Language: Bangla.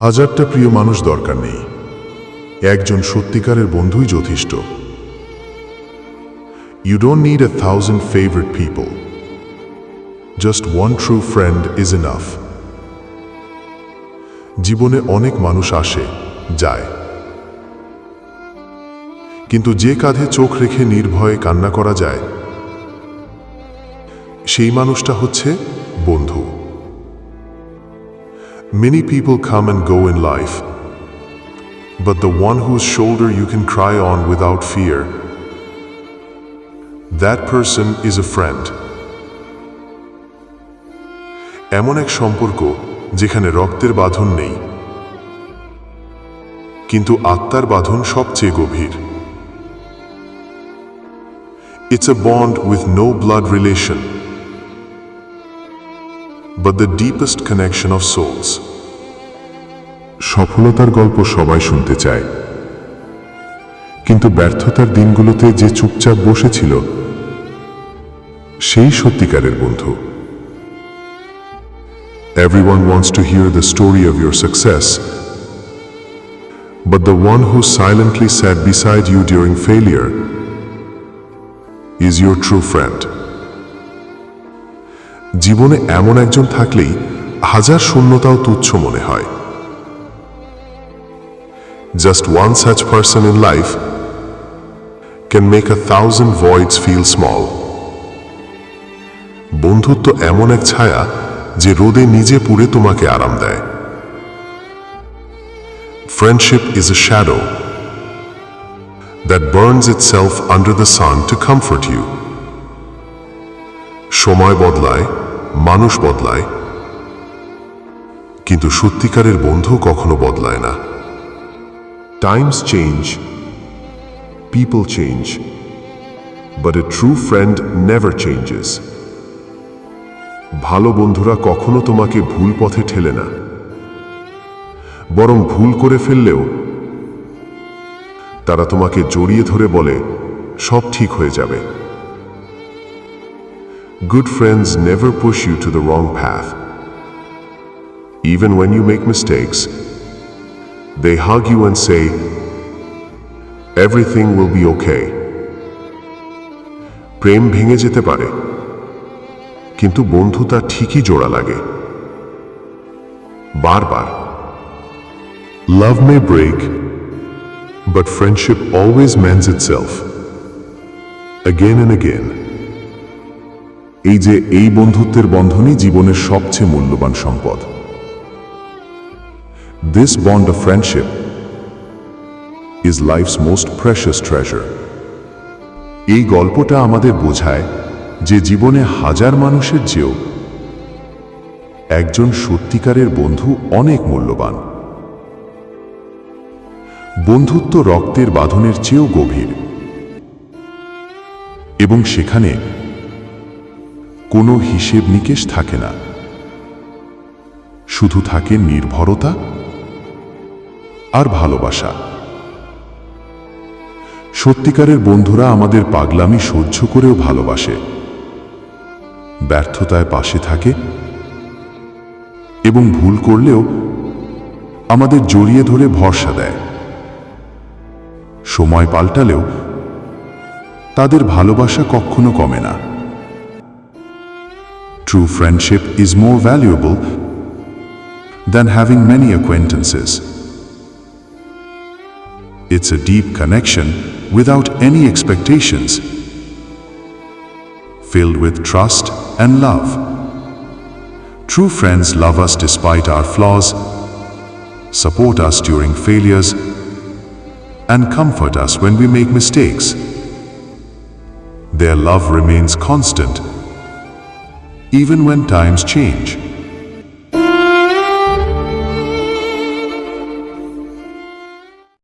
হাজারটা প্রিয় মানুষ দরকার নেই, একজন সত্যিকারের বন্ধুই যথেষ্ট। You don't need 1,000 favorite people. Just one true friend is enough. জীবনে অনেক মানুষ আসে, যায়, কিন্তু যে কাঁধে চোখ রেখে নির্ভয়ে কান্না করা যায়, সেই মানুষটা হচ্ছে বন্ধু। Many people come and go in life, but the one whose shoulder you can cry on without fear, that person is a friend. এমন এক সম্পর্ক যেখানে রক্তের বাঁধন নেই, কিন্তু আত্মার বাঁধন সবচেয়ে গভীর। It's a bond with no blood relation, but the deepest connection of souls. সফলতার গল্প সবাই শুনতে চায়, কিন্তু ব্যর্থতার দিনগুলোতে যে চুপচাপ বসেছিল, সেই সত্যিকারের বন্ধু। Everyone wants to hear the story of your success, but the one who silently sat beside you during failure is your true friend. জীবনে এমন একজন থাকলেই হাজার শূন্যতাও তুচ্ছ মনে হয়। Just one such person in life can make 1,000 voids feel small. বন্ধুত্ব এমন এক ছায়া যে রোদে নিজে পুড়ে তোমাকে আরাম দেয়। Friendship is a shadow that burns itself under the sun to comfort you. সময় বদলায়, মানুষ বদলায়, কিন্তু সত্যিকারের বন্ধু কখনো বদলায় না। Times change, people change, but a true friend never changes. ভালো বন্ধুরা কখনো তোমাকে ভুল পথে ঠেলে না, বরং ভুল করে ফেললেও তারা তোমাকে জড়িয়ে ধরে বলে, সব ঠিক হয়ে যাবে। Good friends never push you to the wrong path. Even when you make mistakes, they hug you and say, everything will be okay. প্রেম ভেঙে যেতে পারে, কিন্তু বন্ধুতা ঠিকই জোড়া লাগে, বারবার। Love may break, but friendship always mends itself, again and again. এই বন্ধুত্বের বন্ধনই জীবনের সবচেয়ে মূল্যবান সম্পদ। This bond of friendship is life's most precious treasure. এই গল্পটা আমাদের বোঝায় যে জীবনে হাজার মানুষের চেয়েও একজন সত্যিকারের বন্ধু অনেক মূল্যবান। বন্ধুত্ব রক্তের বাঁধনের চেয়েও গভীর, এবং সেখানে কোনো হিসেব নিকেশ থাকে না, শুধু থাকে নির্ভরতা আর ভালোবাসা। সত্যিকারের বন্ধুরা আমাদের পাগলামি সহ্য করেও ভালোবাসে, ব্যর্থতায় পাশে থাকে, এবং ভুল করলেও আমাদের জড়িয়ে ধরে ভরসা দেয়। সময় পাল্টালেও তাদের ভালোবাসা কখনো কমে না। True friendship is more valuable than having many acquaintances. It's a deep connection without any expectations, filled with trust and love. True friends love us despite our flaws, support us during failures, and comfort us when we make mistakes. Their love remains constant, even when times change.